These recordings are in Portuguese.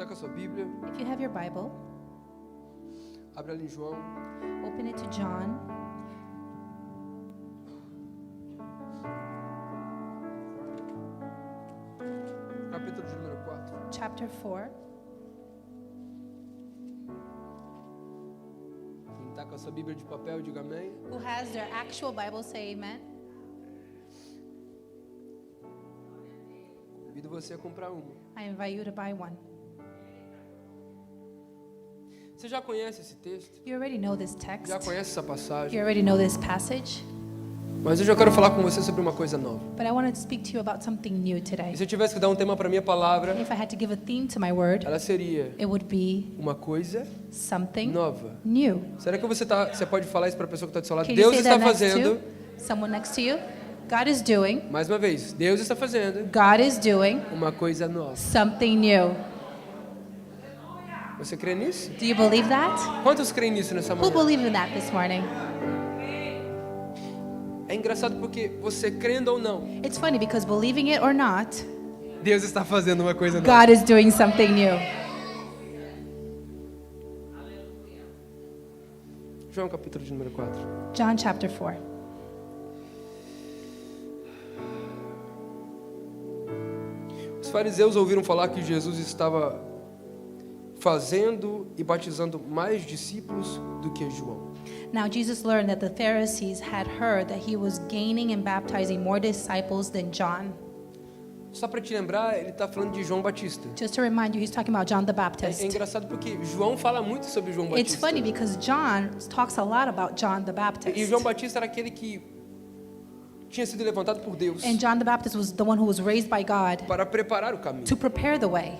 está com a sua Bíblia, If you have your Bible, abre ela em João, open it to John, capítulo de número 4. chapter 4. Quem está com a sua Bíblia de papel, diga amém. Who has their actual Bible, say amen. Convido você a comprar uma. I invite you to buy one. Você já conhece esse texto? You already know this text. Já conhece essa passagem? You already know this passage. Mas eu já quero falar com você sobre uma coisa nova. But I wanted to speak to you about something new today. E se eu tivesse que dar um tema para minha palavra, If I had to give a theme to my word, ela seria it would be uma coisa something nova. new. Será que você pode falar isso para a pessoa que está do seu lado? Can you Deus say está that next fazendo. to someone next to you? God is doing. Mais uma vez, Deus está fazendo God is doing uma coisa nova. something new. Você crê nisso? Do you believe that? Quantos creem nisso nessa Who manhã? believe in that this morning? É engraçado porque você crendo ou não, It's funny because believing it or not, Deus está fazendo uma coisa nova. God is doing something new. João capítulo de número 4. John chapter 4. Os fariseus ouviram falar que Jesus estava fazendo e batizando mais discípulos do que João. Now Jesus learned that the Pharisees had heard that he was gaining and baptizing more disciples than John. Só para te lembrar, ele está falando de João Batista. Just to remind you, he's talking about John the É Baptist. engraçado porque João fala muito sobre João It's Batista. funny because John talks a lot about John the E Baptist. João Batista era aquele que tinha sido levantado por Deus And John the Baptist was the one who was raised by God para preparar o caminho. to prepare the way.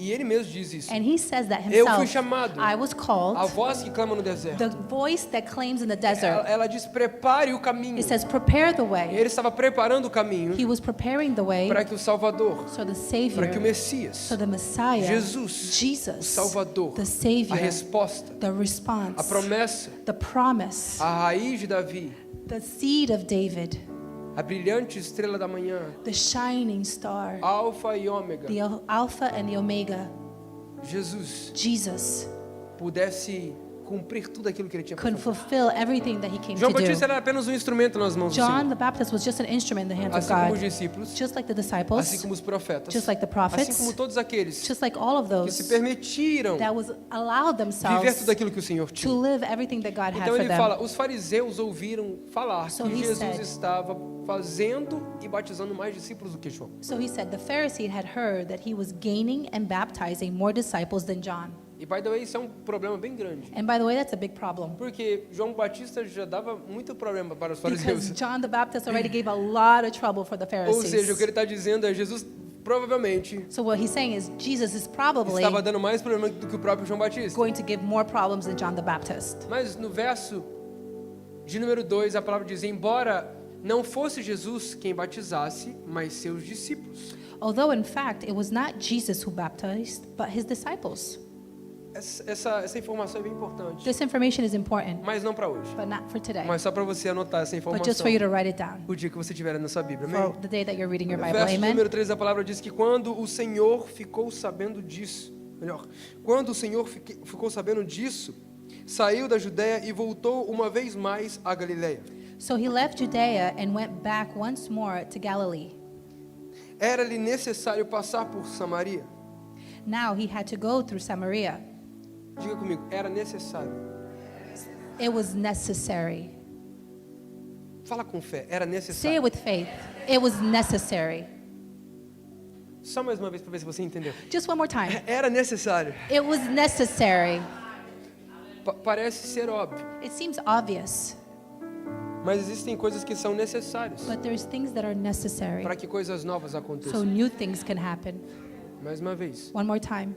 E ele mesmo diz isso. And he says that Eu fui himself. chamado. I was A called, voz que clama no deserto. the voice that claims in the desert. Ela diz, prepare o caminho. It says, prepare the E way. ele estava preparando o caminho He was preparing the way para que o Salvador, so the para que o Savior, Messias, so the Messiah, Jesus, o Jesus, Salvador, the a Savior, resposta, the response, a promessa, the promise, a raiz de Davi, the seed of David, a brilhante estrela da manhã, the shining star, Alfa e Ômega, the Alpha and the Omega, Jesus Jesus, pudesse cumprir tudo aquilo que ele tinha para could fazer. fulfill everything that he came João to Batista do. era apenas um instrumento nas mãos do John Senhor. the Baptist was just an instrument in the hands of Assim como os God, discípulos, just like the assim disciples, como os profetas, just like the assim prophets, como todos aqueles just like all of que se those permitiram that was allowed viver themselves tudo aquilo que o Senhor to tinha. live everything that God had Então for ele them. fala, os fariseus ouviram falar So que he Jesus said- estava fazendo e batizando mais discípulos do que João. So he said the Pharisee had heard that he was gaining and baptizing more disciples than John. E by the way, isso é um problema bem grande. And by the way, that's a big problem. Porque João Batista já dava muito problema para os Because fariseus. John the Baptist already gave a lot of trouble for the Ou seja, o que Pharisees. ele está dizendo é Jesus provavelmente So what he's saying is Jesus is probably estava dando mais problema do que o próprio João Batista. going to give more problems than John the Baptist. Mas no verso de número 2, a palavra diz, embora não fosse Jesus quem batizasse, mas seus discípulos. Although in fact it was not Jesus who baptized, but his disciples. Essa informação é bem importante. This information is important, Mas não para hoje. but not for today. Mas só para você anotar essa But just for informação you to write it down o dia que você tiver na sua Bíblia. for Amém? the day that you're reading your Bible. Verso Amen. número 3 da palavra diz que quando o Senhor ficou sabendo disso, quando o Senhor ficou sabendo disso, saiu da Judéia e voltou uma vez mais à Galileia. So he left Judea and went back once more to Galilee. Era-lhe necessário passar por Samaria. Now he had to go through Samaria. Diga comigo, era necessário. It was necessary. Fala com fé, era Say necessário. it with faith. It was necessary. Só mais uma vez para ver se você entendeu. Just one more time. Era necessário. It was necessary. Parece ser óbvio, It seems obvious, mas existem coisas que são necessárias but there's things that are necessary para que coisas novas so aconteçam. new things can happen. Mais uma vez, One more time.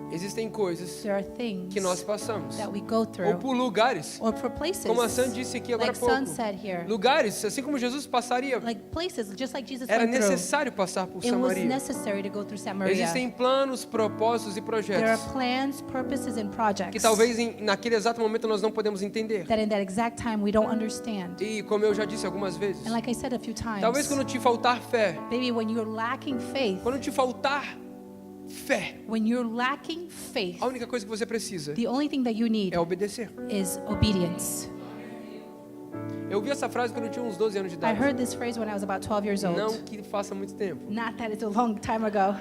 existem coisas There are things que nós passamos, that we go ou through por lugares, or for places, como a Sam disse aqui agora há like pouco. Son said here, Lugares, assim como Jesus passaria, like places just like Jesus era went through. necessário passar por It was Samaria. necessary to go through Samaria. Existem planos, propósitos e There are projetos plans, purposes, and que projects talvez naquele exato momento nós não podemos entender. that in that exact time we don't understand. E como eu já disse algumas vezes, And like I said a few times, talvez quando te faltar fé, maybe when you're lacking faith, quando te faltar fé, when you're lacking faith, a única coisa que você precisa the only thing that you need é obedecer. is obedience. Eu ouvi essa frase quando eu tinha uns 12 anos de I idade. heard this phrase when I was about 12 years old. Não que faça muito tempo. Not that it's a long time ago,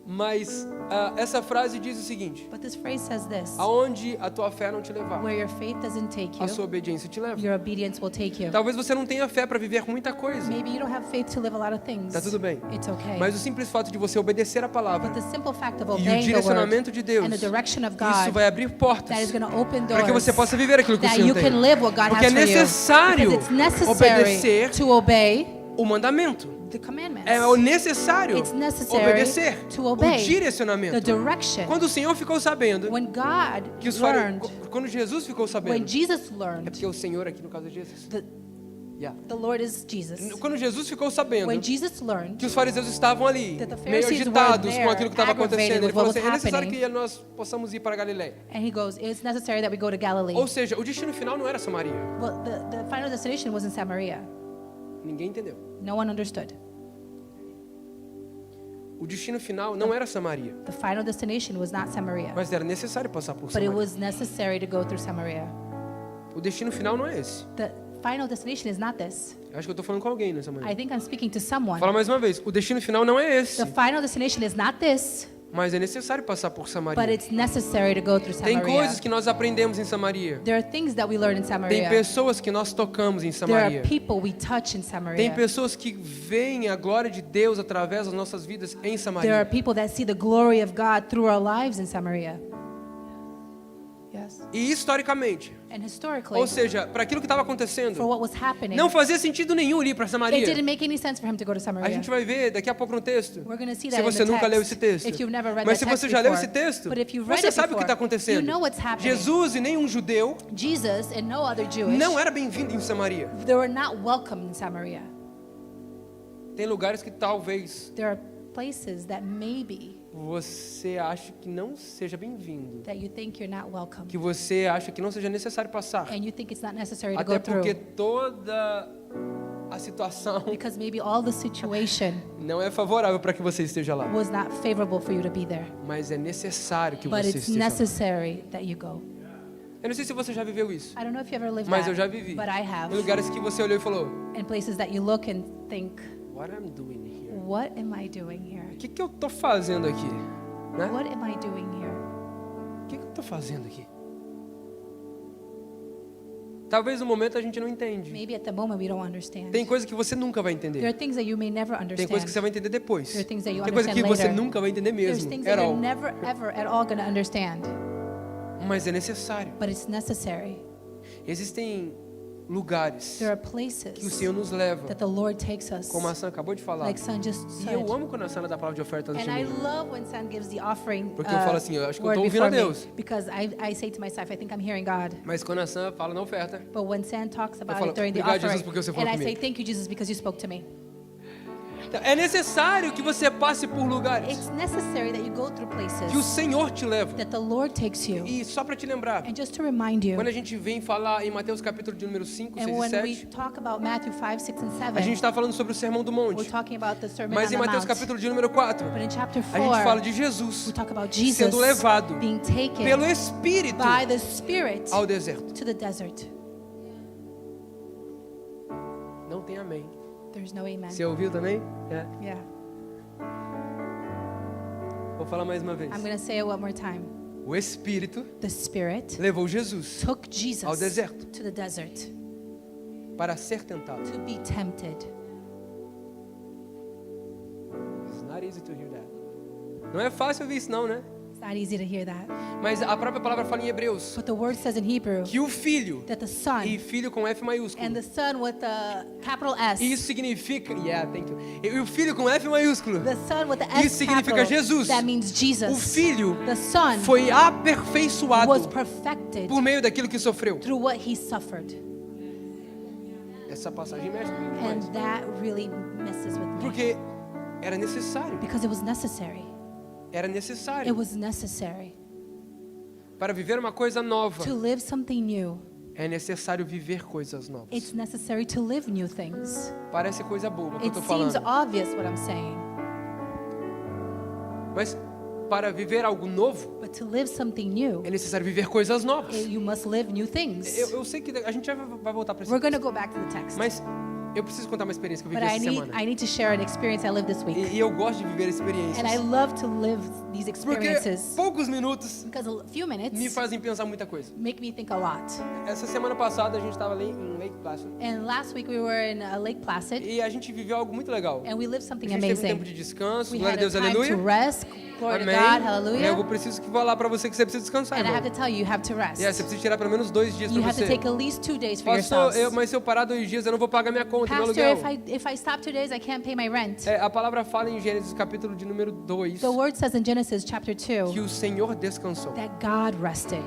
Mas essa frase diz o seguinte: but this phrase says this: aonde a tua fé não te levar, where your faith doesn't take a sua you, obediência te leva. your obedience will take you. Talvez você não tenha fé para viver muita coisa. Maybe you don't have faith to live a lot of things. Tá tudo bem. It's okay. Mas o simples fato de você obedecer a palavra But the simple fact of e o obeying the word direcionamento de Deus, and the direction of isso God, vai abrir portas that is going to open para que doors você possa viver aquilo que o that Senhor you tem. can live what God Porque é has for you. necessário Because it's necessary obedecer to obey o mandamento. the commandments. É o necessário It's necessary obedecer to o obey the direcionamento. direction. Quando o Senhor ficou sabendo When God que os learned, quando Jesus ficou when sabendo, Jesus é learned, porque o Senhor aqui no caso é Jesus. Yeah. the Lord is Jesus. Quando Jesus ficou sabendo When Jesus learned que os fariseus estavam ali, that the meio Pharisees agitados were com aquilo que estava aggravated acontecendo, with ele falou what assim: was é necessário happening. que nós possamos ir para Galiléia. And he goes, it's necessary that we go to Galilee. Ou seja, o destino final não era Samaria. Well, the final destination was in Samaria. Ninguém entendeu. No one understood. O destino final não era Samaria, The final destination was not Samaria, mas era necessário passar por but it Samaria. was necessary to go through Samaria. O destino final não é esse. The final destination is not this. Eu acho que eu estou falando com alguém nessa manhã. I think I'm speaking to someone. Fala mais uma vez. O destino final não é esse, The final destination is not this, mas é necessário passar por but Samaria. it's necessary to go through Tem Samaria. coisas que nós aprendemos em Samaria. There are things that we learn in Tem Samaria. pessoas que nós tocamos em There are Samaria. people we touch in Tem Samaria. pessoas que veem a glória de Deus através das nossas vidas em There are Samaria. people that see the glory of God through our lives in Samaria. Yes. E historicamente, And historically, ou seja, para aquilo que estava acontecendo, for what was happening, não fazia sentido nenhum ir para it Samaria. didn't make any sense for him to go to A Samaria. gente vai ver daqui a pouco no texto. We're going to see Se that in você the nunca text. leu esse texto. If you've never read Mas that se text você já leu before. esse texto, But if you've read você it sabe o que está before, acontecendo. you know what's happening. Jesus e nenhum judeu Jesus and no other Jewish, não era bem-vindo em Samaria. they were not welcome in Samaria. Tem lugares que talvez There are places that maybe você acha que não seja bem-vindo, that you think you're not welcome, que você acha que não seja necessário passar, and you think it's not necessary to até go through, porque toda a situação because maybe all the situation não é favorável para que você esteja lá, was not favorable for you to be there. mas é necessário que But você it's esteja lá. necessary that you go. Eu não sei se você já viveu isso, I don't know if you ever lived mas that, eu já vivi. but I have. Em lugares que você olhou e falou: In places that you look and think, What I'm doing here? what am I doing here? O que eu tô fazendo aqui? Né? What am I doing here? O que eu tô fazendo aqui? Talvez no momento a gente não entende. Maybe at the moment we don't understand. Tem coisa que você nunca vai There entender. are things that you may never Tem understand. coisa que você vai entender depois. There are things that you Tem coisa que understand você later. nunca vai entender There's mesmo. things At that you're all. never ever at all going to understand, Mas é necessário. but it's necessary. Existem lugares There are que o places Senhor nos leva, that the Lord takes us, como a Sam acabou de falar. like Son just E said. eu amo quando a Sam dá a palavra de oferta antes And de I mim. love when Son gives the offering Porque eu falo assim, eu acho que eu word tô ouvindo a before me, Deus. because I say to myself, I think I'm hearing God. Mas quando a Sam fala na oferta, But when Sam talks about falo, it during the "Obrigado, offering, Jesus, porque você falou and I say, comigo." thank you, Jesus, because you spoke to me. é necessário que você passe por lugares It's necessary that you go through que o places Senhor te leva. that the Lord takes you. E só para te lembrar, And just to remind you, quando a gente vem falar em Mateus capítulo de número 5, 6 and e when we 7, talk about Matthew 5, 6, and a 7, gente está falando sobre o Sermão do we're Monte. talking about the Sermon Mas on em the Mateus Mount. capítulo de número 4, But in chapter a gente fala 4, de Jesus we talk about Jesus sendo levado being taken pelo Espírito by the Spirit ao deserto. to the desert. Não tem amém. There's no amen. Você ouviu também? É. Yeah. Vou falar mais uma vez. I'm going to say it one more time. O Espírito The Spirit levou Jesus took Jesus ao deserto to the desert para ser tentado. to be tempted. It's not easy to hear that. Não é fácil ouvir isso não, né? It's not easy to hear that. Mas a própria palavra fala em Hebreus But the word says in Hebrew que o Filho, that the Son e Filho com F maiúsculo, and the Son with the capital S, isso significa, thank you. E o Filho com F maiúsculo, the Son with the isso S significa capital, Jesus. that means O Jesus. Filho The Son foi aperfeiçoado was perfected por meio daquilo que sofreu. through what he suffered. Essa passagem mexe comigo demais. And that really messes with me. Porque era necessário. Because it was necessary. Era It necessário. was necessary. Para viver uma coisa nova, To live something new, é necessário viver coisas novas. it's necessary to live new things. Parece coisa boba que eu It tô seems falando. obvious what I'm saying. Mas para viver algo novo, But to live something new, é necessário viver coisas novas. you must live new things. Eu sei que a gente já vai voltar para We're isso. going to go back to the text. Mas eu preciso contar uma experiência que eu But vivi essa semana. I need to share an experience I lived this week. E eu gosto de viver And I experiências. love to live these Porque experiences poucos minutos because a few me minutes fazem pensar muita coisa. make me think a lot. Essa semana passada a gente estava ali em Lake Placid And last week we were in Lake Placid e a gente viveu algo muito legal. and we lived A something gente teve um tempo amazing. de descanso, We glória a had a Deus, time aleluia. to rest. Glory to Amém. God, Eu hallelujah. preciso que falar para você que você precisa descansar, And I irmão. have to tell you, you have to rest. Você precisa tirar pelo menos 2 dias You para have to você. take at least 2 days for Pastor, yourselves. mas se eu parar 2 dias, eu não vou pagar minha conta, meu Pastor, aluguel. if I stop 2 days, I can't pay my rent. A palavra fala em Gênesis capítulo de número 2 The word says in Genesis chapter 2 que o Senhor descansou. that God rested.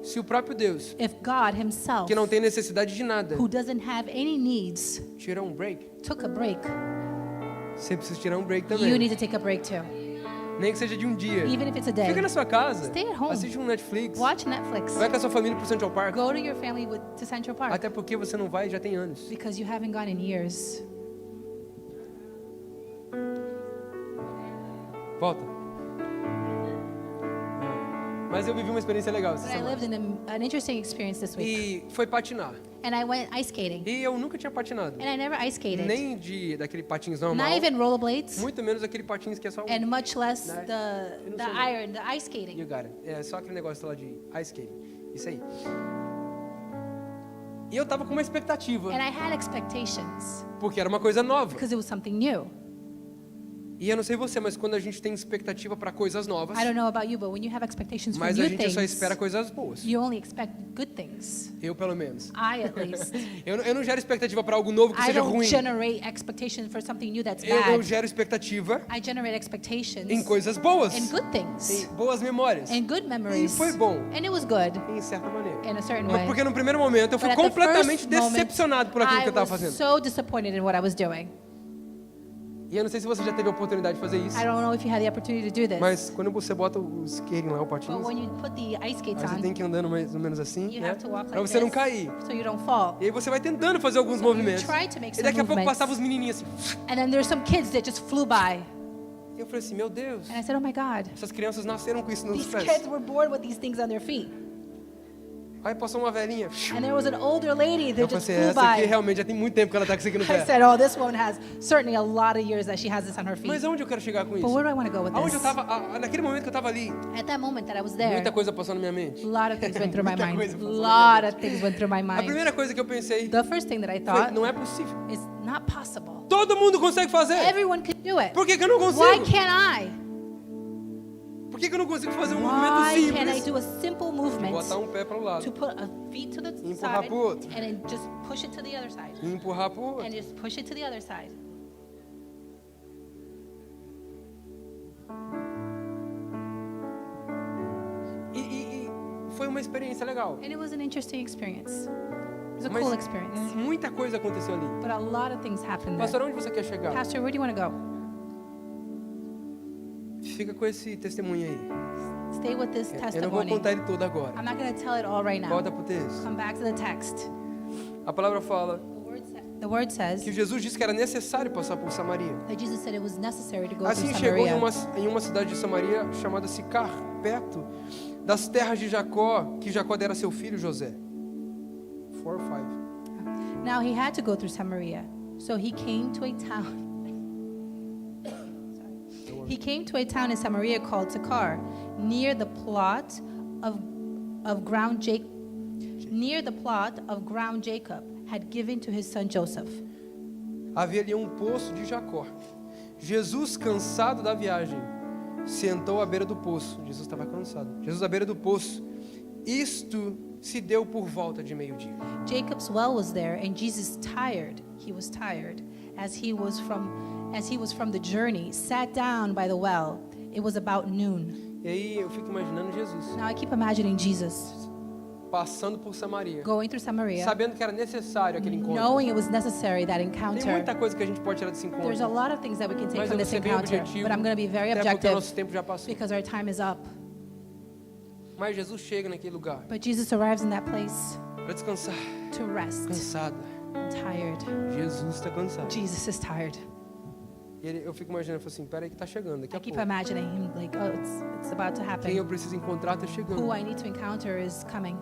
Se o próprio Deus, If God himself, que não tem necessidade de nada, who doesn't have any needs, tirou um break, took a break, você precisa tirar um break you também. need to take a break too. Nem que seja de um dia. Even if it's a day. Fica na sua casa. Stay at home. Assiste um Netflix. Watch Netflix. Vai com a sua família pro Central Park. Go to your family to Central Park Até porque você não vai já tem anos. because you haven't gone in years. Volta. Mas eu vivi uma experiência legal essa But I lived semana. in an interesting experience this week. E foi patinar. And I went ice skating. E eu nunca tinha patinado. And I never ice skated. Nem daquele patins normal. Not even rollerblades. Muito menos aquele patins que é só And much less Né? Eu não the sei não. iron, the ice skating. You got it. É só aquele negócio lá de ice skating. Isso aí. E eu tava com uma expectativa. And I had expectations Porque era uma coisa nova. because it was something new. E eu não sei você, mas quando a gente tem expectativa para coisas novas, I don't know about you, but when you have expectations for mas a new gente só things, espera coisas boas. you only expect good things. Eu, pelo menos. I, at least. Eu não gero expectativa para algo novo que I seja don't ruim. generate expectations for something new that's Eu bad. gero expectativa I generate expectations em coisas boas. in good things, Em boas memórias. in good memories. E foi bom. And it was good Em certa maneira. in a certain Mas way. porque no primeiro momento eu fui But at the completamente first moment, decepcionado por aquilo que eu I estava was fazendo. so disappointed in what I was doing. E eu não sei se você já teve a oportunidade de fazer isso. I don't know if you had the opportunity to do this. Mas quando você bota o skating lá, o patins, But when you put the ice skates aí você tem on, que ir andando mais ou menos assim, you né? have to walk Pra like você não this cair. so you don't fall. E aí você vai tentando fazer alguns movimentos. try to make E some daqui a pouco movements. passavam os menininhos assim. And then there's some kids that just flew by. E eu falei assim, meu Deus, And I said, oh my God, essas crianças nasceram com isso nos these pés. kids were born with these things on their feet. Aí passou uma velhinha. And there was an older lady Eu that falei just assim, flew essa aqui by. realmente já tem muito tempo que ela tá com isso aqui no I pé. said, oh, this woman has certainly a lot of years that she has this on her feet. Mas aonde eu quero chegar com But isso? where do I want to go with Aonde eu this? tava, naquele momento que eu tava ali, At that moment that I was there, muita coisa passou na minha mente. a lot of things went through my Muita mind. coisa A passou na lot of things went through my A mind. primeira coisa que eu pensei The first thing that I foi, thought não é possível. is not possible. Todo mundo consegue fazer. Everyone could do it. Por que eu não Why consigo? can't I? Por que eu não consigo fazer um movimento Why can't I simples? do a simple movement Botar um pé para o lado to put a feet to the E empurrar side pro outro. and then just push it to the other side e empurrar pro outro. and just push it to the other side? E foi uma experiência legal. And it was an interesting experience. It was a Mas cool experience. muita coisa aconteceu ali. But a lot of things happened Pastor, there. onde você quer chegar? Pastor, where do you want to go? Fica com esse testemunho aí. Stay with this Eu não vou testimony. contar ele todo agora. I'm not going to tell it all right now. Volta pro texto. Come back to the text. A palavra fala The word says que Jesus disse que era necessário passar por Samaria. that Jesus said it was necessary to go Assim through chegou Samaria. em uma cidade de Samaria chamada Sicar, perto das terras de Jacó, que Jacó dera a seu filho José. 4 or 5. Now he had to go through Samaria. So he came to a town. He came to a town in Samaria called Sychar, near the plot of ground Jacob had given to his son Joseph. Havia ali um poço de Jacó. Jesus, cansado da viagem, sentou à beira do poço. Jesus estava cansado. Jesus à beira do poço. Isto se deu por volta de meio-dia. Jacob's well was there, and Jesus he was tired, as he was from the journey, sat down by the well. It was about noon. E aí eu fico imaginando Jesus Now I keep imagining Jesus passando por Samaria, going through Samaria, sabendo que era necessário aquele encontro. knowing it was necessary, that Tem encounter. muita coisa que a gente pode tirar desse encontro. There's a lot of things that we can take Mas from eu vou this ser bem encounter, objetivo, but I'm going to be very até porque o objective nosso tempo já passou. because our time is up. Mas Jesus chega naquele lugar But Jesus arrives in that place para descansar. to rest. Cansado. I'm tired. Jesus está cansado. Jesus is tired. Eu fico imaginando, eu falo assim, peraí que tá chegando, daqui I a keep pouco. imagining him like, oh, it's about to Quem eu happen. preciso encontrar tá chegando. Who I need to encounter is coming.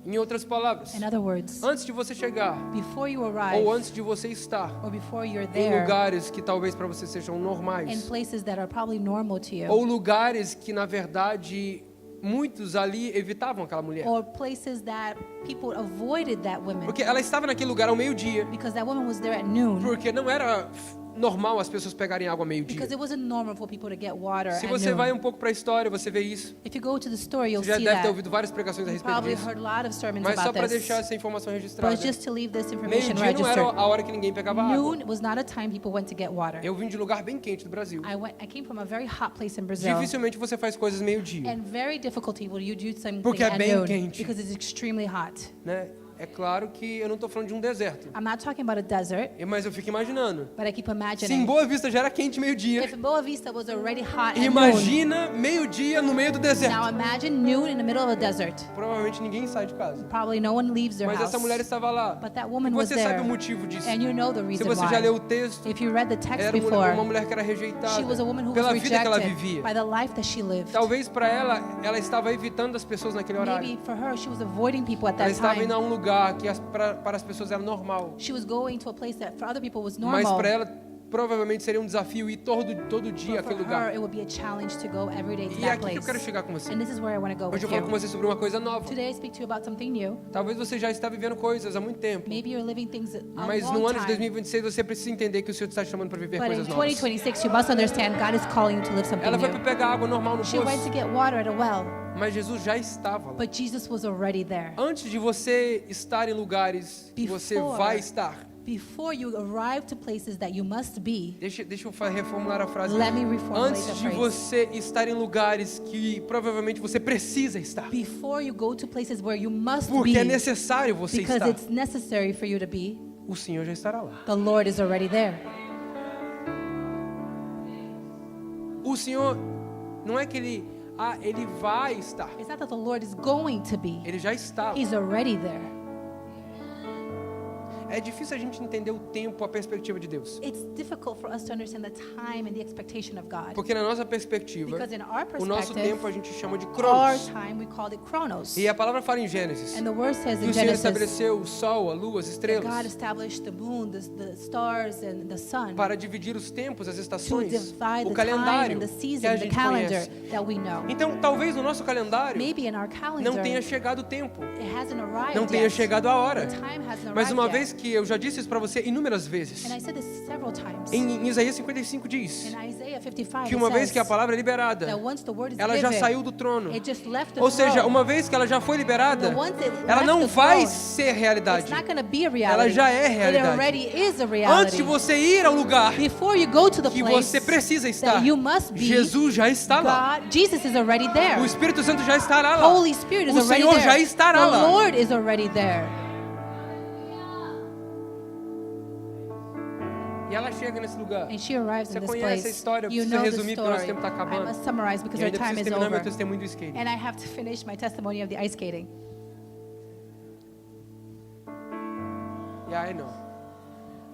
Em outras palavras, In other words, antes de você chegar, before you arrive ou antes de você estar or before you're em there, lugares que talvez para você sejam in normais, places that are probably normal to you, ou lugares que na verdade muitos ali evitavam aquela mulher, or places that people avoided that woman porque ela estava naquele lugar ao meio-dia, because that woman was there at noon, porque não era normal as pessoas pegarem água ao meio-dia. because it wasn't normal for people to get water Se at você vai noon. um pouco para a história, você vê isso. If you go to the story, you'll Você já see deve ter that. ouvido várias pregações a You respeito probably disso. heard a lot of sermons Mas só about para this. deixar essa informação registrada, But just to leave this information meio-dia não era registered, a hora que ninguém pegava água. noon was not a time people went to get water. Eu vim de lugar bem quente do Brasil. I came from a very hot place in Brazil, Dificilmente você faz coisas meio-dia, and very difficulty will you do something Porque é at bem noon quente. because it's extremely hot. né? É claro que eu não estou falando de um deserto, I'm not talking about a desert, mas eu fico imaginando. but I keep Se em imagining Boa Vista já era quente meio-dia, if Boa Vista was already hot at noon. imagina meio-dia no meio do Now deserto. imagine noon in the middle of a desert. Provavelmente ninguém sai de casa. Probably no one leaves their Mas house. essa mulher estava lá. But that E woman was você sabe there, o motivo disso. and you know the Se reason você já why. leu o texto, If you read the text era uma before, mulher que era rejeitada she was a woman who was pela vida que ela rejected vivia. by the life that she lived. Talvez para ela estava evitando as pessoas naquele horário. Maybe for her, she was avoiding people at Ela that estava indo time. a um lugar que para as pessoas era normal. She was going to a place that for other people was Mas normal. para ela provavelmente seria um desafio ir todo dia But for àquele her, lugar. it would be a challenge to go every day to E é that aqui que eu place. quero chegar com você. And this is where I want to go Hoje with eu falo com you. você sobre uma coisa nova. Today I speak to you about something new. Talvez você já está vivendo coisas há muito tempo. Maybe you're living things a Mas no long ano de time. 2026 você precisa entender que o Senhor está te chamando para viver But in coisas novas. 2026, you must understand God is calling you to live something Ela foi para new. pegar água normal no She went to poço, get water at a well, mas Jesus já estava lá. but Jesus was already there. Antes de você estar em lugares que você Before- vai estar, Before you arrive to places that you must be, deixa eu reformular a frase. let me reformulate the Antes de phrase. você estar em lugares que provavelmente você precisa estar, Before you go to places where you must porque be, é necessário você because estar, it's necessary for you to be, o Senhor já estará lá. the Lord is already there. O Senhor não é que ele vai estar, It's not that the Lord is going to be. ele já está. He's already there. É difícil a gente entender o tempo, a perspectiva de Deus. It's difficult for us to understand the time and the expectation of God. Porque na nossa perspectiva, Because in our o nosso perspective, tempo a gente chama de our Cronos. time, we called it Chronos. E a palavra fala em Gênesis And the word says que in o Senhor Genesis estabeleceu o sol, a lua, as that estrelas God established the moon, the stars, and the sun para dividir os tempos, as to estações, divide o the time calendário and the que season, a the gente calendar conhece. that we know. Então, talvez no nosso calendário Maybe in our calendar, não tenha chegado o tempo, it hasn't arrived não tenha yet. chegado a hora. The time hasn't Mas arrived uma yet. vez que eu já disse isso para você inúmeras vezes, And I said this several times. em Isaías 55 diz In Isaiah 55, que it uma vez says que a palavra é liberada, that once the word is ela já given, saiu do trono. it just left the Ou seja, throne. uma vez que ela já foi liberada, But once it ela left não the vai throne, ser realidade. It's not going to be a reality. Ela já é realidade. It already is a Antes reality. de você ir ao lugar Before you go to the que place você precisa estar, that you must be, Jesus já está lá. God, Jesus is already there. O Espírito Santo já estará lá. Holy Spirit is O already Senhor there. já estará the lá. Lord is already there. E ela chega nesse lugar. And she arrives Você in this conhece a place. história, eu You preciso know the resumir porque nosso story. tempo está I acabando. must summarize because E our ainda time preciso is terminar meu over. testemunho do skate. And I have to finish my testimony of the ice skating. Yeah, I know.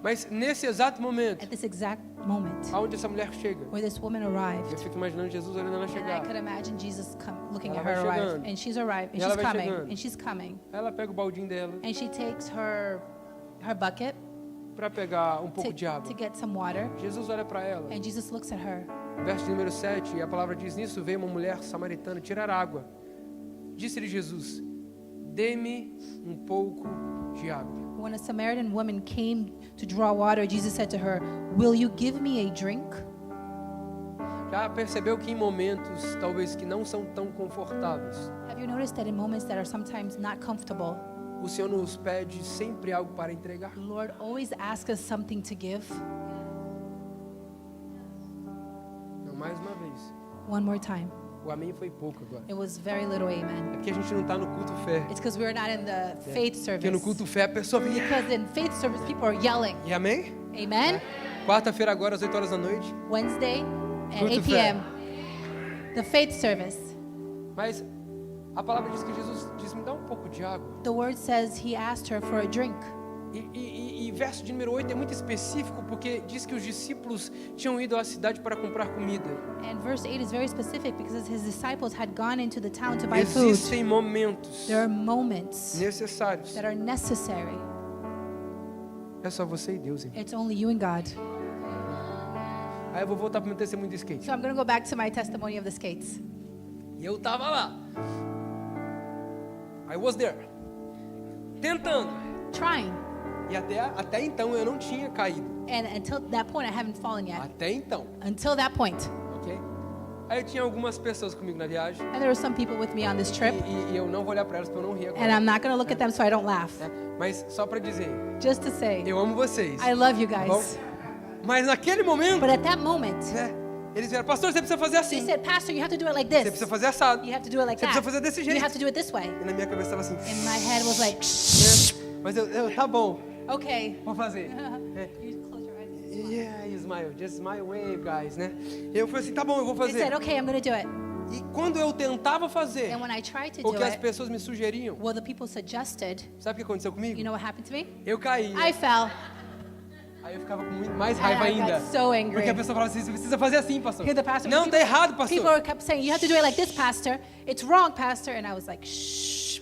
Mas nesse exato momento, At this exact moment aonde essa mulher chega, where this woman arrived, eu fico imaginando Jesus olhando ela and I chegar. could imagine Jesus looking Ela at vai her arrive. chegando. And she's arrived, and E ela she's vai coming, chegando. and she's coming. Ela pega o baldinho dela And she takes her bucket para pegar um pouco to, de água. to get some water. Jesus olha para ela. And Jesus looks at her. Verso número 7, e a palavra diz: nisso veio uma mulher samaritana tirar água. Disse-lhe Jesus: dê-me um pouco de água. When a Samaritan woman came to draw water, Jesus said to her, "Will you give me a drink?" Já percebeu que em momentos, talvez que não são tão confortáveis, Have you noticed that in moments that are sometimes not comfortable, o Senhor nos pede sempre algo para entregar? the Lord always asks us something to give? Não, mais uma vez. One more time. O amém foi pouco agora. It was very little É amen. porque a gente não está no culto fé. It's because we're not in the faith Porque no service. culto fé a pessoa vem. Because in faith service, people are yelling. E amém? Amen? Quarta-feira agora às 8 horas da noite. Wednesday at Culto 8 p.m. The faith service. Mas a palavra diz que Jesus disse: me dá um pouco de água. The word says he asked her for a drink. E verso de número 8 é muito específico porque diz que os discípulos tinham ido à cidade para comprar comida. And verse 8 is very specific because his disciples had gone into the town to buy food. Existem momentos There are moments necessários. that are necessary. É só você e Deus, irmão. It's only you and God. Aí eu vou voltar para o meu testemunho do skate. So I'm going to go back to my testimony of the skates. E eu tava lá. I was there. Tentando. Trying. E até então eu não tinha caído. And until that point, I haven't fallen yet. Até então, Until that point. ok? Aí eu tinha algumas pessoas comigo na viagem. And there were some people with me on this trip. E eu não vou olhar para elas para eu não rir And agora. I'm not going to look at them so I don't laugh. Né? Mas só para dizer, Just to say, eu amo vocês. I love you Bom, guys. mas naquele momento, But at that moment, né? Eles vieram, pastor, você precisa fazer they assim. said, Pastor, you have to do it like Você this. precisa fazer assado. You have to do it like Você that. precisa fazer desse You jeito. have to do it this way. E na minha cabeça estava assim. And my head was like, Né? Mas tá bom, okay. vou fazer. É. You close your eyes. Yeah, you smile, just smile, wave, guys, né? Eu falei assim, tá bom, eu vou They fazer. said, okay, I'm going to do it. E quando eu tentava fazer And when I tried to o do que as it, pessoas me sugeriam, well, the people suggested, sabe o que aconteceu comigo? you know what happened to me? Eu caí. I fell. Aí eu ficava com muito mais And raiva I got ainda. so angry. Porque a pessoa falava assim, você precisa fazer assim, pastor. Here the pastor, Não, tá errado, pastor. People kept saying, you have to do it like this, Pastor. It's wrong, Pastor. And I was like, shh.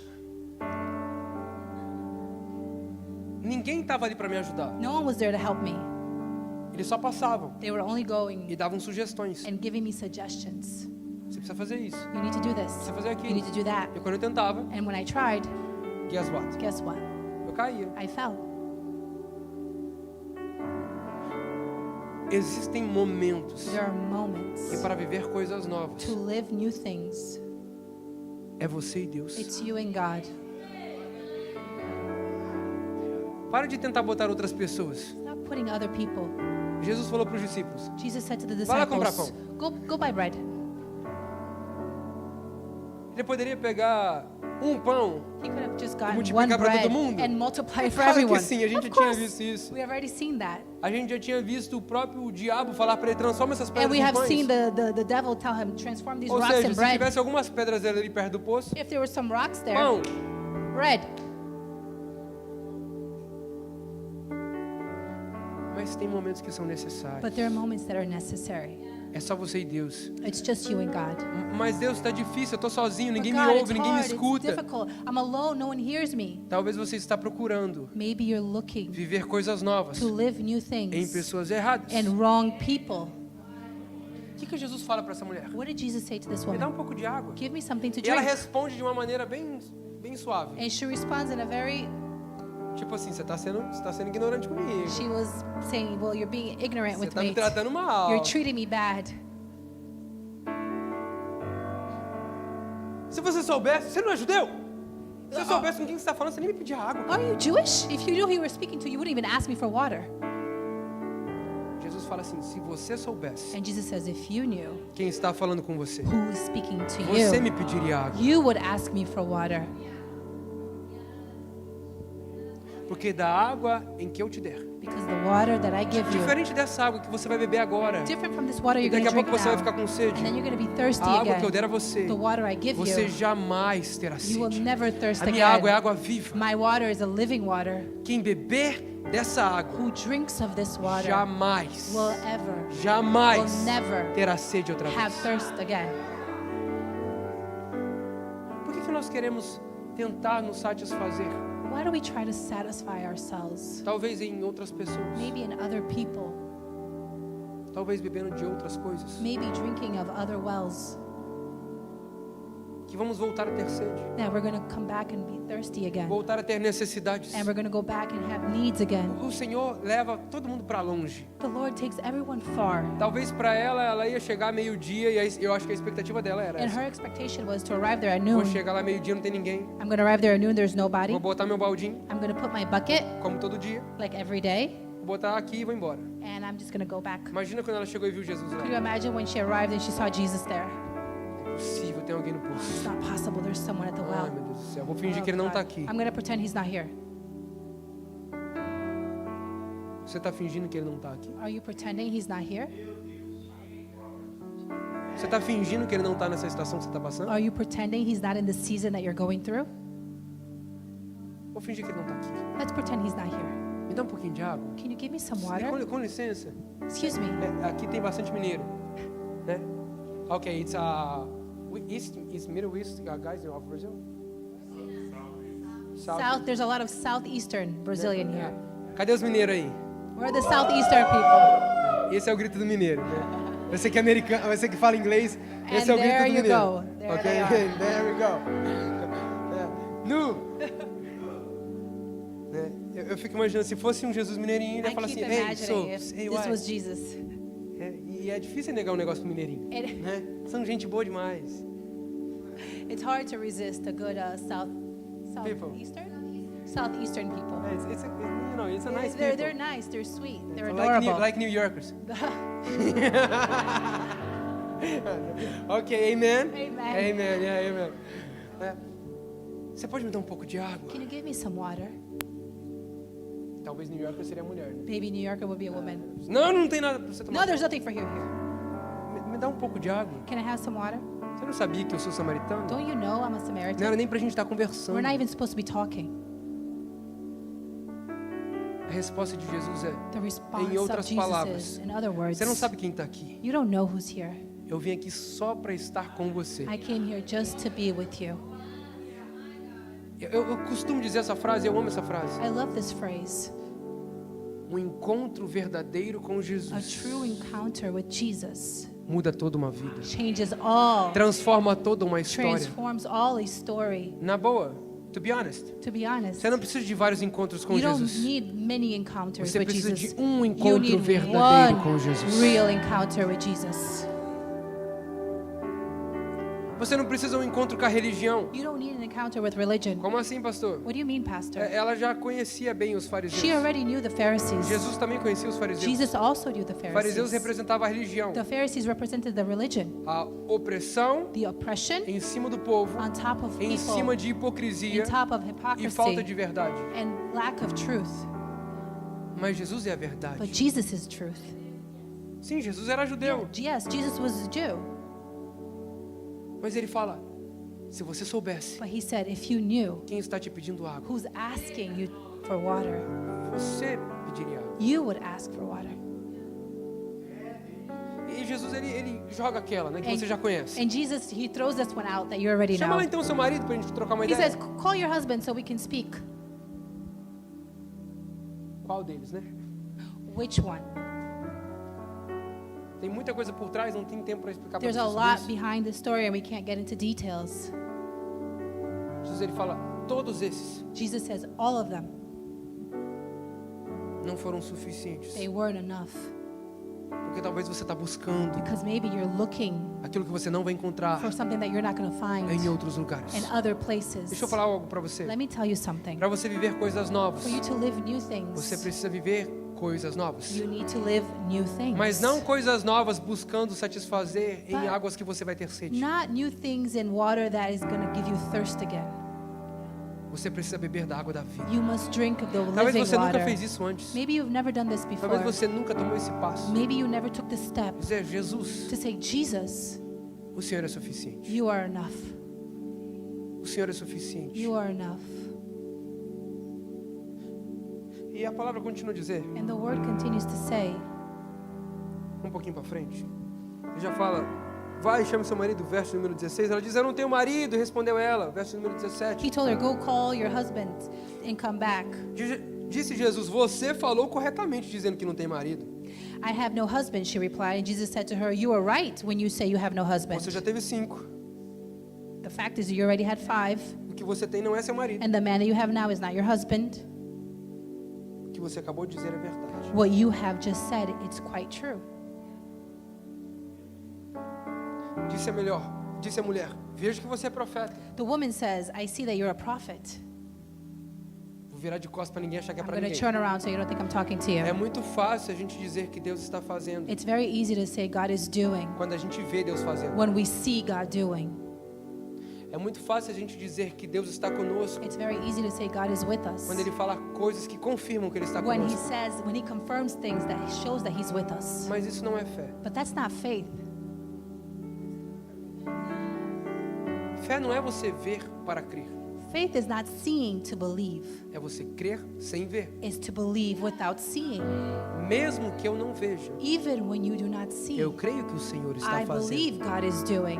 Ninguém estava ali para me ajudar. No one was there to help me. Eles só passavam They were only e going davam sugestões. and giving me suggestions. Você precisa fazer isso. You need to do this. Precisa fazer You aquilo. need to do that. E quando eu tentava, And when I tried, guess what? guess what? Eu caía. I fell. Existem momentos There are moments que para viver coisas novas to live new things. é você e Deus. It's you and God. Para de tentar botar outras pessoas. Stop putting other people. Jesus falou para os discípulos. Jesus said to the Vai lá comprar disciples, go buy bread. Ele poderia pegar um pão. He could have just gotten multiplicar one para todo bread mundo? and multiply for Claro que everyone. sim, a gente Of já tinha course, visto isso. we have already seen that. A gente já tinha visto o próprio diabo falar para ele, transforma essas And pedras we em have pães. seen the devil tell him, transform these Ou rocks seja, in se bread. tivesse algumas pedras ali perto do poço, If there were some rocks there, pão. bread. Mas tem momentos que são necessários. But there are moments that are necessary. É só você e Deus. It's just you and God. Mas Deus, está difícil, eu estou sozinho, But ninguém me God, ouve, it's ninguém me hard, it's escuta. difficult. I'm alone, no one hears me. Talvez você está procurando Maybe you're looking viver coisas novas to live new em things pessoas erradas. and wrong people. O que Jesus fala para essa mulher? What did Jesus say to this Me dá woman? um pouco de água. Give me something to E ela drink. responde de uma maneira bem suave. And she responds in a very, Tipo assim, você está sendo ignorante comigo. she was saying, well, you're being ignorant Você with está me me. tratando mal. You're treating me bad. Se você soubesse, você não é judeu? Se você soubesse com quem você está falando, você nem me pedia água. Are you Jewish? If you knew who you were speaking to, you wouldn't even ask me for water. Jesus fala assim, se você soubesse And Jesus says, if you knew quem está falando com você, who is speaking to você you, me pediria água. you would ask me for water. Porque da água em que eu te der, Because the water that I give you, diferente dessa água que você vai beber agora, different from this water e you're going daqui to a drink pouco você vai now, ficar com sede, and then you're going to be thirsty a água que eu again. der a você, The water I give você you, jamais terá you will sede. never thirst A minha água é again. água viva. My water is a living water. Quem beber dessa água Who drinks of this water jamais, will ever, jamais will never terá sede outra have vez. thirst again. Por que nós queremos tentar nos satisfazer? Why do we try to satisfy ourselves? Talvez em outras pessoas, Maybe in other people, talvez bebendo de outras coisas, maybe drinking of other wells. que vamos voltar a ter sede, Now we're going to come back and be thirsty again. voltar a ter necessidades. And we're going to go back and have needs again. O Senhor leva todo mundo para longe. The Lord takes everyone far. Talvez para ela ia chegar meio-dia e aí eu acho que a expectativa dela era And essa. her expectation was to arrive there at Vou noon. chegar lá meio-dia, não tem ninguém. I'm going to arrive there at noon, there's nobody. Vou botar meu baldinho, I'm going to put my bucket, como todo dia. like every day, Vou botar aqui e vou embora. and I'm just going to go back. Imagina quando ela chegou e viu Jesus Could lá. you imagine when she arrived and she saw Jesus there? É possível, tem alguém no It's poço. not possible, there's someone at the Ai, well. meu Deus do céu. Vou fingir Oh, que ele não God. está aqui. I'm going to pretend he's not here. Você está fingindo que ele não está aqui? Are you pretending he's not here? Você está fingindo que ele não está nessa estação que você está passando? Are you pretending he's not in the season that you're going through? Vamos fingir que ele não está aqui. Let's pretend he's not here. Me dá um pouquinho de água. Can you give me some water? Com licença. Excuse me. Aqui tem bastante mineiro, né? Okay, it's Middle East guys of Brazil. South. There's a lot of southeastern Brazilian here. Cadê os mineiros aí? Where are the southeastern people? Esse é o grito do mineiro, né? Você que é americano, você que fala inglês, esse é o grito there do you mineiro. go. There Okay, they are. there we go. Nu. Né? Eu fico imaginando se fosse um Jesus mineirinho, ele ia I falar keep assim, hey, imagining if hey, this why? was Jesus. E é difícil negar um negócio pro mineirinho, It- né? São gente boa demais. It's hard to resist a good People. southeastern people. It's a nice They're people. nice. They're sweet. They're Like adorable. like New Yorkers. Ok, amen? Amen. Amen, yeah, amen. É. Você pode me dar um pouco de água? Can you give me some water? Talvez New Yorker seria a mulher, né? Maybe New Yorker would be a woman. Não tem nada pra você tomar. No, there's nothing for you here. Me dá um pouco de água. Can I have some water? Você não sabia que eu sou samaritano? Don't you know I'm a Não Samaritan? era nem pra gente estar conversando. We're not even supposed to be talking. A resposta de Jesus é: The response Em of outras Jesus palavras, is, in other words, você não sabe quem está aqui. you don't know who's here. Eu vim aqui só para estar com você. I came here just to be with you. Eu costumo dizer essa frase, eu amo essa frase. I love this phrase. Um encontro verdadeiro com A Jesus true encounter with Jesus muda toda uma vida. changes all, Transforma toda uma história. transforms all a story. Na boa, to be honest, To be honest, você não precisa de vários encontros com you don't Jesus. need many encounters Você with precisa Jesus. de um You encontro need verdadeiro one com Jesus. real encounter with Jesus. Você não precisa um encontro com a religião. You don't need an encounter with religion. Como assim, pastor? What do you mean, Pastor? Ela já conhecia bem os fariseus. She already knew the Pharisees. Jesus também conhecia os fariseus. Jesus also knew the Os fariseus Pharisees. representavam a religião, The Pharisees represented the religion, a opressão the oppression em cima do povo, on top of em people, cima de hipocrisia on top of e falta hypocrisy de verdade. and lack of truth. Mas Jesus é a But verdade. Jesus is truth. Sim, Jesus era judeu, Yes, Jesus was a Jew. mas ele fala: se você soubesse But he said, if you knew quem está te pedindo água, who's asking you for water, você pediria água. you would ask for water. E Jesus ele joga aquela, né, que você já conhece. And Jesus, he throws this one out that you already Chama know. lá então seu marido pra gente trocar uma He ideia. says, call your husband so we can speak. Qual deles, né? Which one? Tem muita coisa por trás, não tem tempo para explicar para There's você a sobre lot isso. behind the story and we can't get into details. Jesus ele fala: todos esses Jesus says all of them, não foram suficientes, they weren't enough. porque talvez você está buscando Because maybe you're looking aquilo que você não vai encontrar for something that you're not going to find em outros lugares. in other places. Deixa eu falar algo para você. Let me tell you something. Para você viver coisas novas, For you to live new você things, precisa viver coisas novas. you need to live new things. Mas não coisas novas buscando satisfazer em But águas que você vai ter sede. Not new things in water that is going to give you thirst again. Você precisa beber da água da vida. You must drink of the Talvez living você nunca water. fez isso antes. Maybe you've never done this before. Talvez você nunca tomou esse passo. Maybe you never took the step Dizer: Jesus, to say, Jesus, o Senhor é suficiente. you are enough. O Senhor é suficiente. You are enough. E a palavra continua a dizer, And the word continues to say, um pouquinho para frente, ele já fala: vai e chame seu marido, verso número 16. Ela diz: eu não tenho marido, respondeu ela, verso número 17. he told her, go call your husband and come back. Disse Jesus: você falou corretamente dizendo que não tem marido. I have no husband, she replied. And Jesus said to her, you are right when you say you have no husband. Você já teve 5. The fact is you already had 5, O que você tem não é seu marido. and the man that you have now is not your husband. O que você acabou de dizer é verdade. What you have just said, it's quite true. Disse a mulher: vejo que você é profeta. The woman says, I see that you're a prophet. Vou virar de costas para ninguém achar que é I'm para going to ninguém. turn around so you don't think I'm talking to É you. muito fácil a gente dizer que Deus está fazendo It's very easy to say God is doing quando a gente vê Deus fazendo. when we see God doing. É muito fácil a gente dizer que Deus está conosco It's very easy to say God is with us. quando Ele fala coisas que confirmam que Ele está When he conosco. says, when he confirms things that shows that he's with us. Mas isso não é fé. But that's not faith. Fé não é você ver para crer. Faith is not seeing to believe. É você crer sem ver. It's to believe without seeing. Mesmo que eu não veja, Even when you do not see, eu creio que o Senhor está I fazendo. believe God is doing.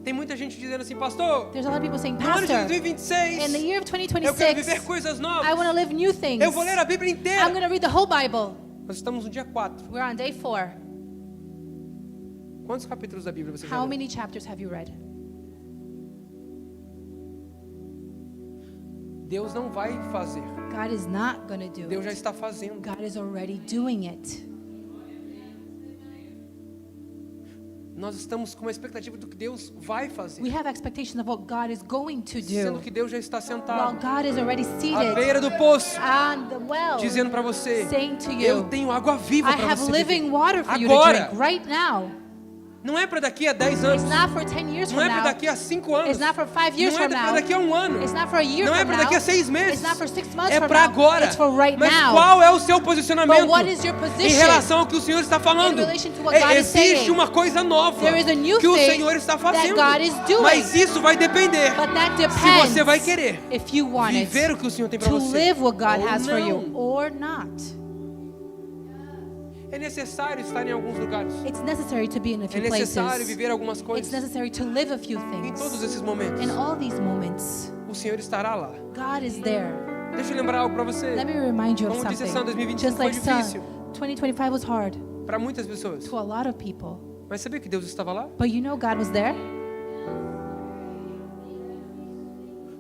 Tem muita gente dizendo assim, pastor, There's a lot of people saying, no ano de Pastor, 2026, in the year of eu quero viver 2026, coisas novas. I want to live new things. Eu vou ler a Bíblia I'm inteira. going to read the whole Bible. Nós estamos no dia 4. We're on day 4. Quantos capítulos da Bíblia você já How leu? many chapters have you read? Deus não vai fazer. God is not going to do Deus já it. está fazendo. God is already doing it. Nós estamos com uma expectativa do que Deus vai fazer. We have expectations of what God is going to Sendo do. que Deus já está While sentado God is already à seated beira do poço, on the well, dizendo para você, saying to eu you, tenho água viva I para have você living beber. water for you to Agora. drink right now. Não é para daqui a 10 anos. It's not for 10 years Não from é para now. daqui a 5 anos. It's not for 5 years Não é from para now. daqui a 1 ano. It's not for a year Não é from para now. daqui a 6 meses. It's not for 6 months É from para now. agora. It's for right Mas now. qual é o seu posicionamento But what is your em position relação ao que o Senhor está falando? in relation to what God is Existe saying? uma coisa nova There is a new que o thing Senhor está that fazendo. God is doing. Mas isso vai depender But that se depends você vai querer if you want it viver o que o Senhor tem para to você live what God ou has for you não. or not. É necessário estar em alguns lugares. It's necessary to be in a É few necessário places. viver algumas It's coisas. necessary to live a few Em things. todos esses momentos, In all these moments, o Senhor estará lá. God is there. Deixa eu lembrar algo para você. Let me remind you of Como disse a Sam, something. 2025 Just like foi Sam, difícil 2025 was hard para muitas pessoas. to a lot of people. Mas sabia que Deus estava lá? But you know God was there?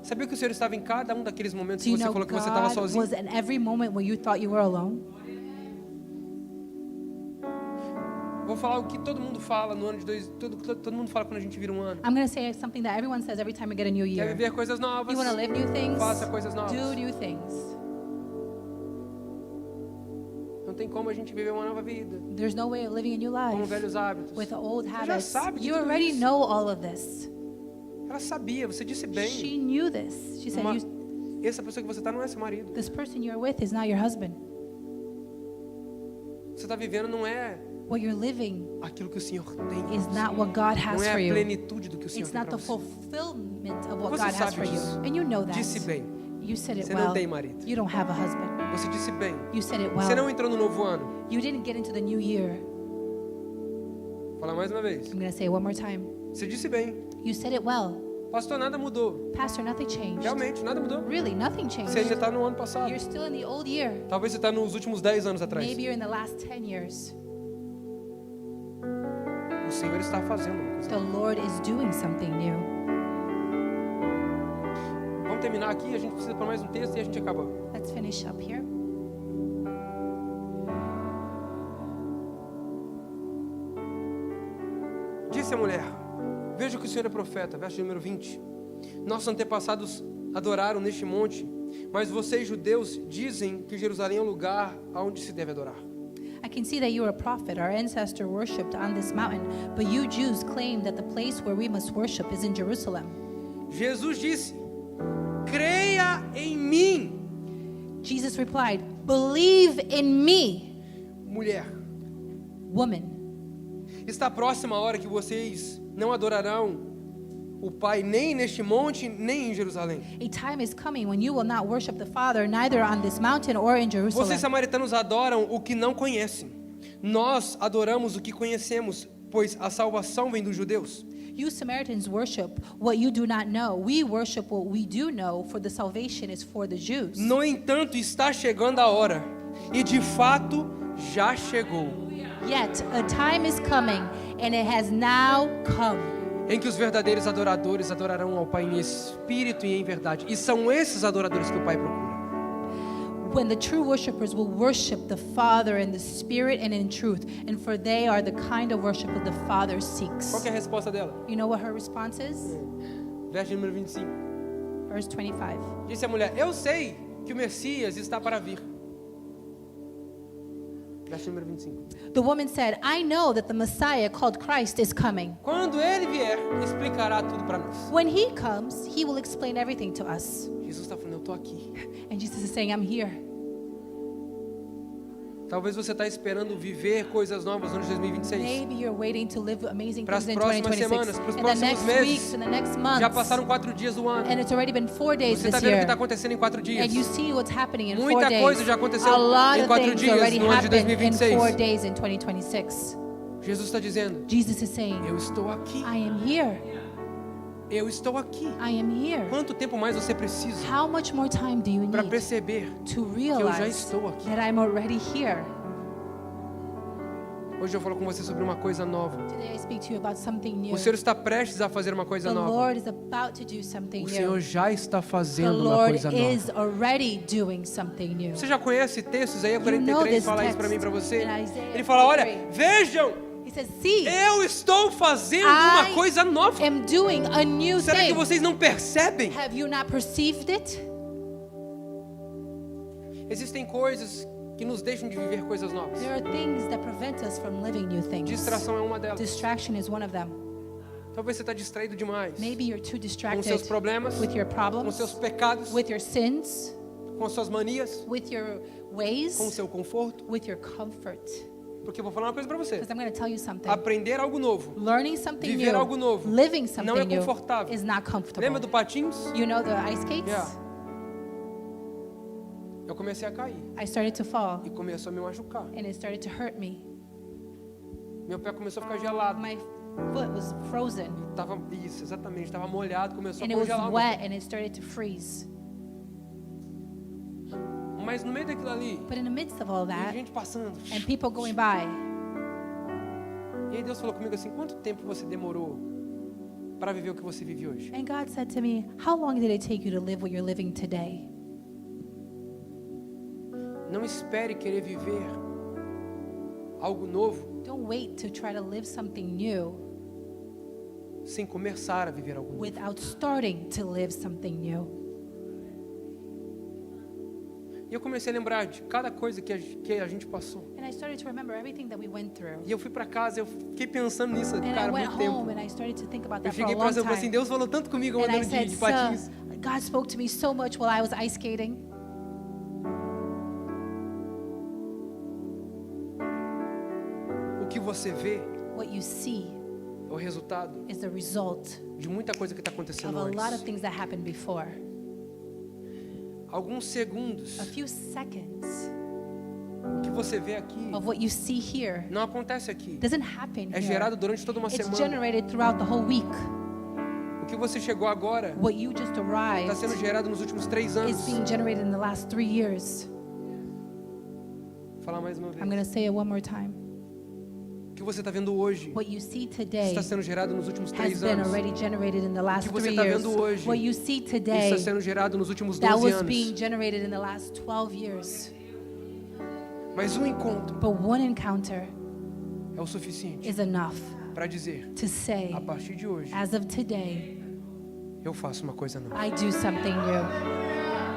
Sabia que o Senhor estava em cada um daqueles momentos Do que you você know falou que você estava God sozinho? was in every moment where you thought you were alone? Vou falar o que todo mundo fala no ano de todo mundo fala quando a gente vira um ano. I'm going to say something that everyone says every time we get a new Quer year. viver coisas novas? You want to live new things? Faça coisas novas. Do new things. Não tem como a gente viver uma nova vida There's no way of living a new com life velhos hábitos. with old já habits. sabe de You tudo already isso. know all of this. Ela sabia, você disse She bem. knew this. She said, Essa pessoa que você está não é seu marido. this person you're with is not your husband. Você está vivendo não é What you're living aquilo que o Senhor tem. is not what God has Não é for a you. plenitude do que o Senhor It's tem not para the você. fulfillment of what Você God has sabe for you. disso. And you know that. Disse bem. You said it Você não well. tem marido. You don't have a husband. Você disse bem. You said it Você não well. entrou no novo ano. You didn't get into the new year. Vou falar mais uma vez. I'm going to say it one more time. Você disse bem. You said it well. Pastor, nada mudou. Pastor, nothing changed. Realmente, nada mudou. Really, nothing Você ainda changed. está no ano passado. You're still in the old year. Talvez você está nos últimos 10 anos atrás. Maybe you're in the last 10 years. O Senhor está fazendo uma coisa. The Lord is doing something new. Vamos terminar aqui, a gente precisa para mais um texto e a gente acaba. Let's finish up here. Disse a mulher: veja que o Senhor é profeta. Verso número 20. Nossos antepassados adoraram neste monte, mas vocês, judeus, dizem que Jerusalém é o lugar aonde se deve adorar. I can see that you are a prophet. Our ancestor worshipped on this mountain, but you Jews claim that the place where we must worship is in Jerusalem. Jesus disse: creia em mim. Jesus replied, believe in me, Mulher, woman. está próxima a hora que vocês não adorarão o Pai nem neste monte, nem em Jerusalém. A time is coming when you will not worship the Father neither on this mountain or in Jerusalem. Vocês samaritanos adoram o que não conhecem. Nós adoramos o que conhecemos, pois a salvação vem dos judeus. You Samaritans worship what you do not know. We worship what we do know, for the salvation is for the Jews. No entanto, está chegando a hora, e de fato já chegou, Yet a time is coming, and it has now come, em que os verdadeiros adoradores adorarão ao Pai em espírito e em verdade. E são esses adoradores que o Pai procura. when the true worshipers will worship the Father in the Spirit and in truth, and for they are the kind of worship that the Father seeks. Qual que é a resposta dela? You know what her response is? Verso número 25. Verse 25. Disse a mulher: eu sei que o Messias está para vir. Verso número 25. The woman said, I know that the Messiah called Christ is coming. Quando ele vier, explicará tudo para nós. When he comes, he will explain everything to us. Jesus está falando: eu estou aqui. And Jesus is saying, I'm here. Talvez você está esperando viver coisas novas no ano de 2026. Maybe you're waiting to live amazing Para as things in próximas 2026. semanas, para os In the próximos next meses. weeks, in the next months. Já passaram 4 dias do ano. And it's already been 4 days Você está this vendo o que year. está acontecendo em 4 dias. And you see what's happening in 4 Muita days. coisa já aconteceu A lot em of 4 things dias already no ano de happened in 2026. 4 days in 2026. Jesus está dizendo, Jesus is saying, eu estou aqui. I am here. Eu estou aqui. I am here. Quanto tempo mais você precisa How much more time do you para need perceber to que eu já realize estou aqui? that I'm already here? Hoje eu falo com você sobre uma coisa nova. Today I speak to you about something new. O Senhor está prestes a fazer uma coisa The nova. Lord is about to do something O Senhor new. já está The fazendo uma Lord coisa is nova. already doing something new. Você já conhece textos aí, You know 43 this fala isso para text mim, para você? in Isaiah Ele fala, olha, 43. vejam, He says, see, eu estou fazendo uma I coisa nova. am doing a new Será que thing. vocês não percebem? Have you not perceived it? Existem coisas que nos deixam de viver coisas novas. There are things that prevent us from living new things. Distração é uma delas. Distraction is one of them. Talvez você está distraído demais Maybe you're too com distracted seus problemas, with your com problems, seus pecados, with your sins, com suas manias, with your com ways, seu conforto. with your comfort. Porque eu vou falar uma coisa para você. Because I'm going to tell you something. Aprender algo novo, Learning something viver new, algo novo, living não something é new confortável. is not comfortable. Lembra do patins? You know the ice skates? Yeah. Eu comecei a cair I started to fall e começou a me machucar. and it started to hurt me. Meu pé começou a ficar gelado. My foot was frozen Tava isso, exatamente, estava molhado, começou and a it was congelar. wet and it started to freeze. Mas no meio daquilo ali, But in the midst of all tem that gente passando. and people going by, E aí Deus falou comigo assim: quanto tempo você demorou para viver o que você vive hoje? and God said to me, how long did it take you to live what you're living today? Não espere querer viver algo novo Don't wait to try to live something new sem começar a viver algo novo. without starting to live something new. E eu comecei a lembrar de cada coisa que a gente passou. And I started to remember everything that we went through. E eu fui para casa, eu fiquei pensando nisso, And I cara, went muito tempo. home and I started to think about Eu that for a cheguei para long você e falei assim: time. Deus falou tanto comigo And I andando said, de patins. "Sir, God spoke to me so much while I was ice skating." O que você vê What you see é o resultado is the result de muita coisa que está of acontecendo a lot of antes. things that happened before. Alguns segundos, A few seconds o que você vê aqui of what you see here não acontece aqui. doesn't happen É here. gerado durante toda uma It's semana. generated throughout the whole week. O que você chegou agora What you just está arrived sendo gerado nos últimos 3 anos. is being generated in the last 3 years. Vou falar mais uma vez. I'm going to say it one more time. O que você está vendo hoje What you see today está sendo gerado nos últimos has 3 been anos. already generated in the last O que você 3 está years. vendo hoje What you see Isso today está sendo gerado nos últimos that 12 was being anos. generated in the last 12 years. Mas um encontro But one encounter é o suficiente is enough para dizer: to say, a partir de hoje, as of today, eu faço uma coisa nova. I do something new.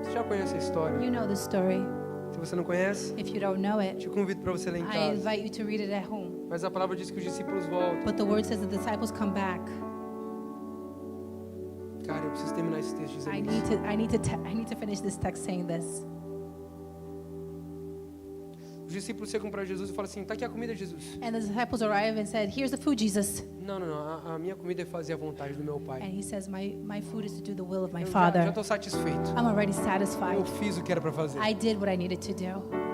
Você já conhece a história? You know the story. Se você não conhece, If you don't know it, te convido para você ler em I casa. invite you to read it at home. Mas a palavra diz que os discípulos voltam. But the word says the disciples come back. Cara, eu preciso terminar esse texto dizendo I isso. need to finish this text saying this. Os discípulos chegam para Jesus e falam assim: tá aqui a comida, Jesus. And the disciples arrive and said, "Here's the food, Jesus." Não, não, não. A minha comida é fazer a vontade do meu Pai. And he says, "My food is to do the will of my Eu já Father." estou satisfeito. I'm already Eu satisfied. fiz o que era para fazer. I did what I needed to do.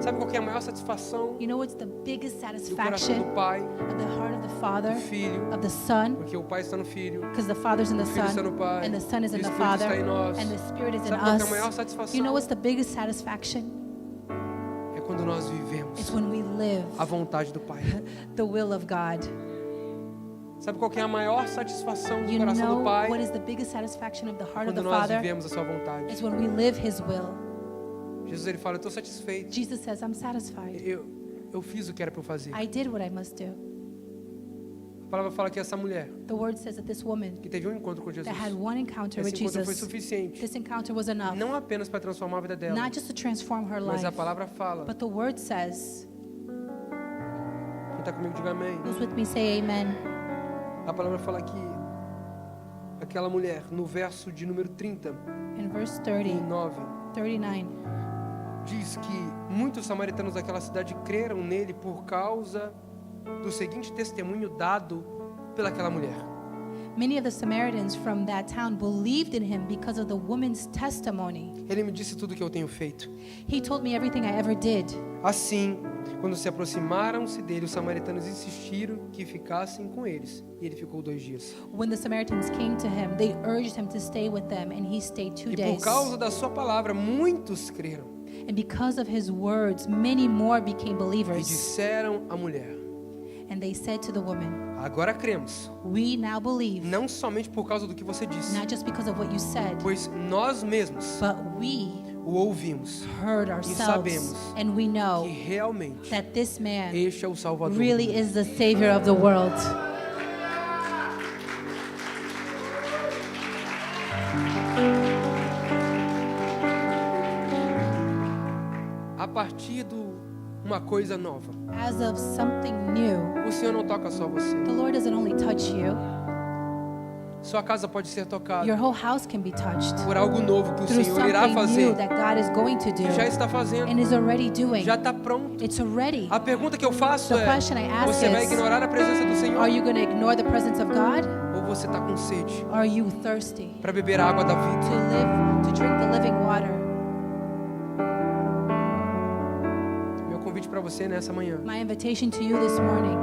Sabe qual que é a maior satisfação You know what's the biggest do coração satisfaction do Pai, of the heart of the do Father, Filho? of the Son? Porque o Pai está no Filho, Because the Father's in the o Filho está Son, no Pai, and the Son is e o in the Espírito Father, está em nós. and the Spirit is in Sabe qual que é a us. maior satisfação? You know what's the biggest satisfaction? É quando nós vivemos It's when we live a vontade do Pai. the will of God. Sabe qual que é a maior satisfação do You coração do know Pai? what is the biggest satisfaction of the heart of Quando the nós Father? vivemos a sua vontade. It's when we live His will. Jesus ele fala: eu estou satisfeito. Jesus says, "I'm satisfied. Eu fiz o que era para eu fazer. I did what I must do." A palavra fala que essa mulher The word says that this woman que teve um encontro com Jesus, that had one encounter esse with encontro foi Jesus, suficiente, this encounter was enough, não apenas para transformar a vida dela, not just to transform her mas life, a palavra fala. but the word says, Quem está comigo diga amém. those with me say amen. A palavra fala que aquela mulher, no verso de número 30, In verse em 39, diz que muitos samaritanos daquela cidade creram nele por causa do seguinte testemunho dado pelaquela mulher. many of the Samaritans from that town believed in him because of the woman's testimony. Ele me disse tudo o que eu tenho feito. He told me everything I ever did. Assim, quando se aproximaram-se dele, os samaritanos insistiram que ficassem com eles. E ele ficou 2 dias. When the Samaritans came to him, they urged him to stay with them, and he stayed 2 E days. por causa da sua palavra, muitos creram. And because of his words, many more became E believers. disseram à mulher: And they said to the woman, agora cremos, we now believe, não somente por causa do que você disse, not just because of what you said, pois nós mesmos but we o ouvimos heard e ourselves, sabemos and we que know realmente that this man este é o Salvador. really is the Savior of the world. A partir de uma coisa nova, As of something new, o Senhor não toca só você. the Lord doesn't only touch you, Sua casa pode ser tocada your whole house can be touched por algo novo que o through Senhor irá something fazer, new that God is going to do que já está fazendo, and is already doing. já está pronto. It's already. A pergunta que eu faço The é: question I ask você vai is, ignorar a presença do Senhor? Are you going to ignore the presence of God? Ou você está com sede Are you thirsty para beber a água da vida? to drink the living water? Meu convite para você nessa manhã My invitation to you this morning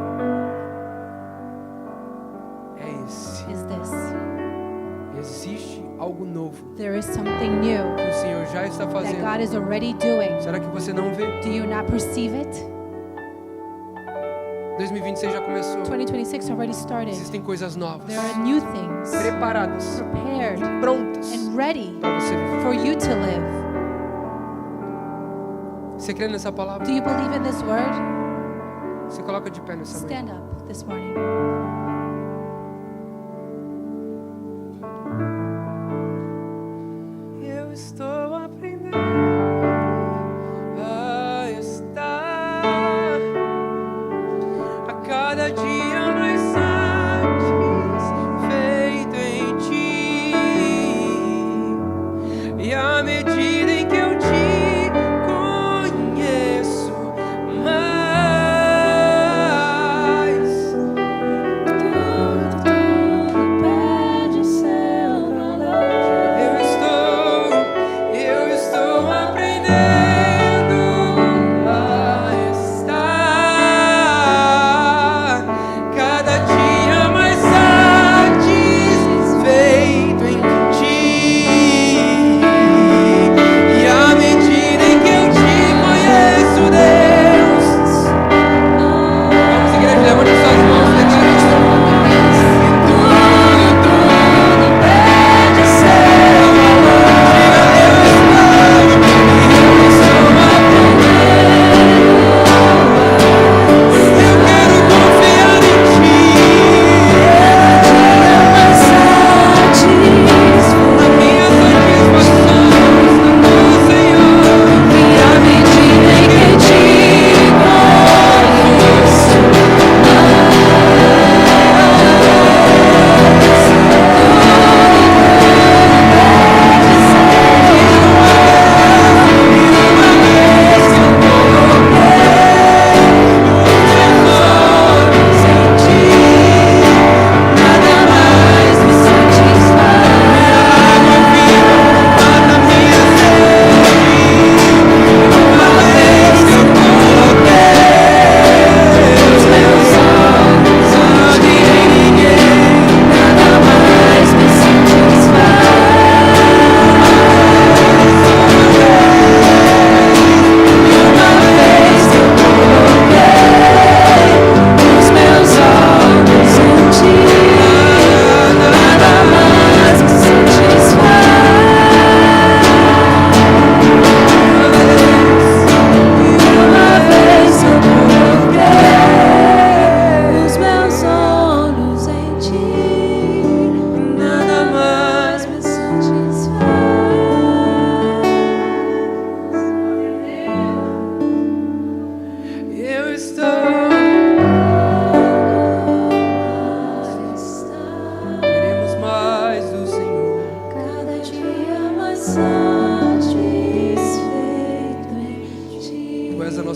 é esse: is this. existe algo novo There is something new que o Senhor já está that fazendo. God is already doing. Será que você não vê? Do you not perceive it? 2026 já começou. 2026 already started. Existem coisas novas, There are new things preparadas, prepared prontas and ready para você viver. for you to live. Você crê nessa palavra? Do you believe in this word? Você coloca de pé nessa manhã. Stand up this morning. Eu estou aprendendo a estar a cada dia mais satisfeito em ti, e à medida em que eu te conheço mais,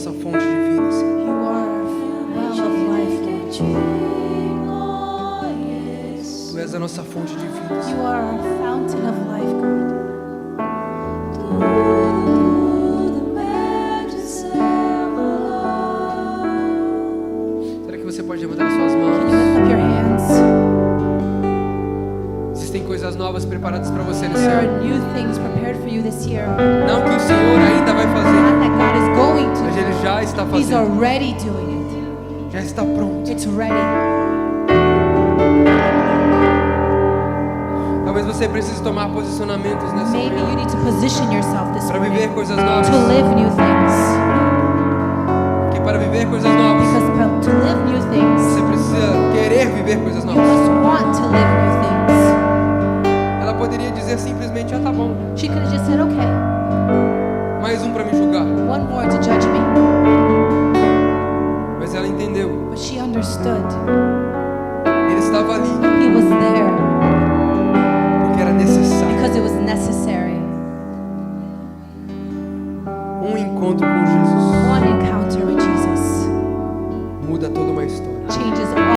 nossa fonte de vida, Senhor. You are our well of life, Lord. Tu és a nossa fonte de vida, You Senhor. are our fountain of life, God. Será que você pode levantar as suas Can you mãos? lift up your hands? Existem coisas novas preparadas para você nesse There are ano. new things prepared for you this year. Não que o Senhor ainda vai fazer, Not that God is going mas to. Ele já está He's fazendo. already doing Já está pronto. it. It's ready. Talvez você precise tomar posicionamentos nessa Maybe you manhã need to position yourself this para viver morning coisas novas. to live new things. Porque para viver coisas novas, Because to live new things, você precisa querer viver coisas you novas. must want to live new things. Ela poderia dizer simplesmente: ah, tá bom, She could have just said, okay, mais um para me julgar. one more to judge me. Mas ela entendeu. But she understood. Ele estava ali He was there porque era necessário. because it was necessary. Um encontro com Jesus One encounter with Jesus muda toda uma história. changes